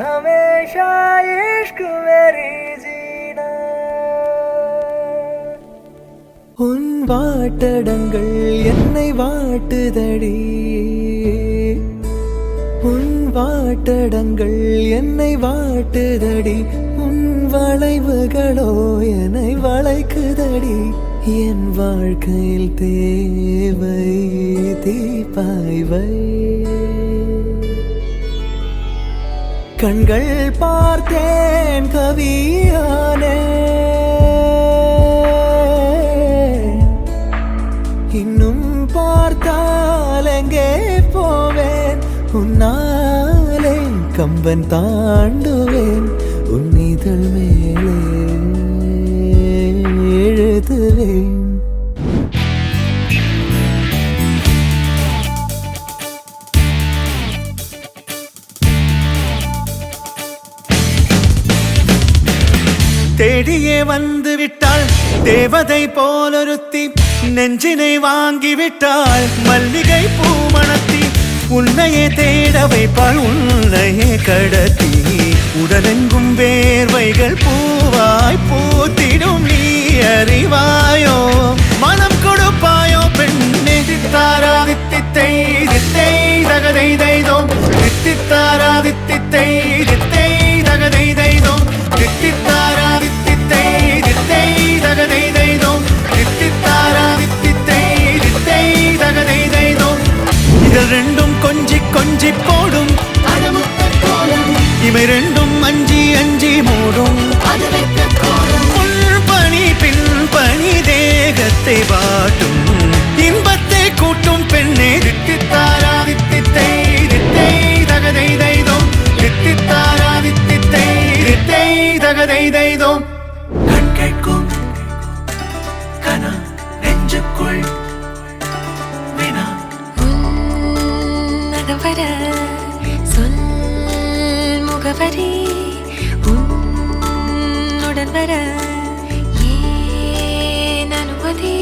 हमेशा इश्क मेरी जीना உன் வாட்டடங்கள் என்னை வாட்டுதடி உன் வாட்டடங்கள் என்னை வாட்டுதடி உன் வளைவுகளோ என்னை வளைக்குதடி என் வாழ்க்கையில் தேவை தீபாய்வை கண்கள் பார்த்தேன் கவியானே இன்னும் பார்த்தால் எங்கே போவேன் உன்னாலே கம்பன் தாண்டுவேன் உன் இதழ் மேலே எழுதுவேன் தேடியே வந்து விட்டாள் தேவதை போலொருத்தி நெஞ்சினை வாங்கிவிட்டாள் மல்லிகை பூமணத்தி உன்னையே தேட வைப்பாள் உன்னையே கடத்தி உடலெங்கும் வேர்வைகள் பூவாய் பூத்திடும் நீ அறிவாயோ மனம் கொடுப்பாயோ பெண்ணே தித்தாரா தித்தித்தை தித்தை தகதை தைதோம் தித்தித்தாரா தித்தித்தை தித்தை தகதை தைதோம் தித்தித்தாரா தித்தித்தை தித்தை தகதை தைதோம் தித்தித்தாரா தித்தித்தை தித்தை தகதை தைதோம் இதழ் ரெண்டும் கொஞ்சி கொஞ்சி போடும் இவை ரெண்டும் அஞ்சி அஞ்சி மூடும் பணி பின் பணி தேகத்தை வாட்டும் இன்பத்தை கூட்டும் பெண்ணே தித்தித்தாரா தித்தித்தை தித்தை தகதை தைதோம் தித்தித்தாரா தித்தித்தை தித்தை தகதை தைதோம் கண் கேட்கும் கனா நெஞ்சுக்குள் வினா உன்னகவர சொல் முகவரி உன்னுடன் வர ஏன் அனுமதி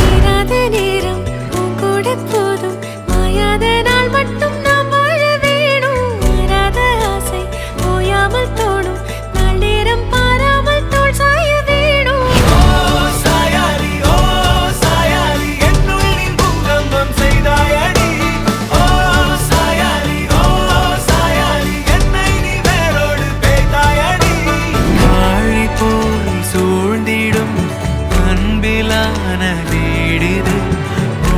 ஏறாத நேரம் உன் கூட போதும் மாயாத நாள் மட்டும் நாம் வாழ வேணும் மாறாத ஆசை ஓயாமல் தோணும் நாள் நேரம் பாராமல் தோள் சாய வேணும் சாயாலி என்னுள் பூகம்பம் செய்தாயடி சாயாலி என்னை நீ வேரோடு பேய்த்தாயடி வாழி போல் சூழ்ந்திடும் அன்பிலான வீடிது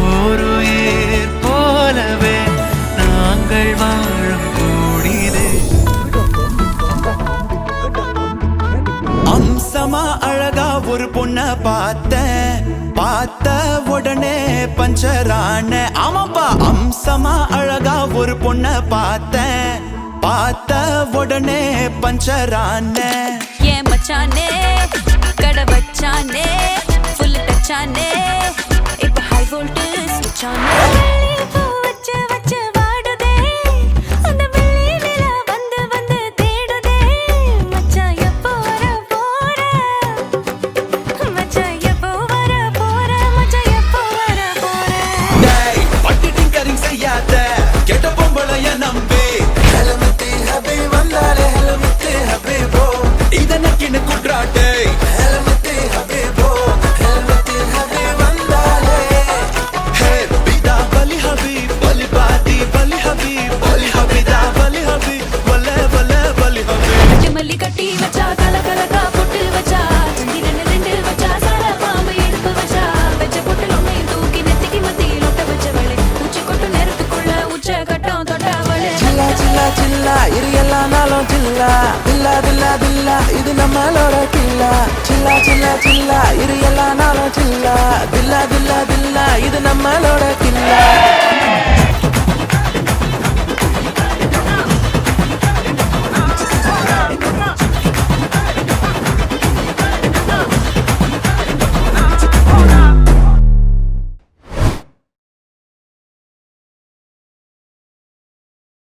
ஓருயிர் போலவே நாங்கள் வாழும் கூடிது அம்சமா அழகா ஒரு பொண்ண பார்த்த உடனே பஞ்சரான ஆமாப்பா அம்சமா அழகா ஒரு பொண்ண பார்த்த உடனே பஞ்சரான ஏன் மச்சானே கடை வச்சானே ஃபுல் டச்சானே இப்போ ஹை வோல்டேஜ் ஸ்விட்சானே வச்சு வச்சு வாடுதே அந்த வெள்ளி நிலா வந்து வந்து தேடுதே மச்சான் எப்போ வர போற மச்சான் எப்போ வர போற மச்சான் எப்போ வர போற டேய் பட்டி டிங்கரிங் செய்யாத கெட்ட பொம்பளைய நம்பி ஹெலமத்தி ஹபி வந்தாலே ஹெலமத்தி ஹபி போ இதனக்கின குட்ராட்டே ஹெலமத்தி ஹபி போ ஹெலமத்தி ஹபி வந்தாலே ஹே பிதா பலி ஹபி பலி பாதி பலி ஹபி தா பலி ஹபி வல்லே வல்லே பலி ஹபி கட்டி மல்லி கட்டி வச்சா கல கலகா பொட்டு வச்சா சந்திரன் ரெண்டு வச்சா சாரா பாம்பு எடுப்பு வச்சா வெச்ச பொட்டுல ஒன்னை தூக்கி நெத்திக்கு மத்தியில் ஒட்ட வச்சவளே உச்சி கொட்டு நேரத்துக்குள்ள உச்ச கட்டம் தொட்டவளே சில்லா சில்லா சில்லா இரு எல்லா நாளும் சில்லா தில்லா தில்லா தில்லா இது நம்மளோட கில்லா சில்லா சில்லா சில்லா இரு எல்லா நாளும் சில்லா தில்லா தில்லா தில்லா இது நம்மளோட கில்லா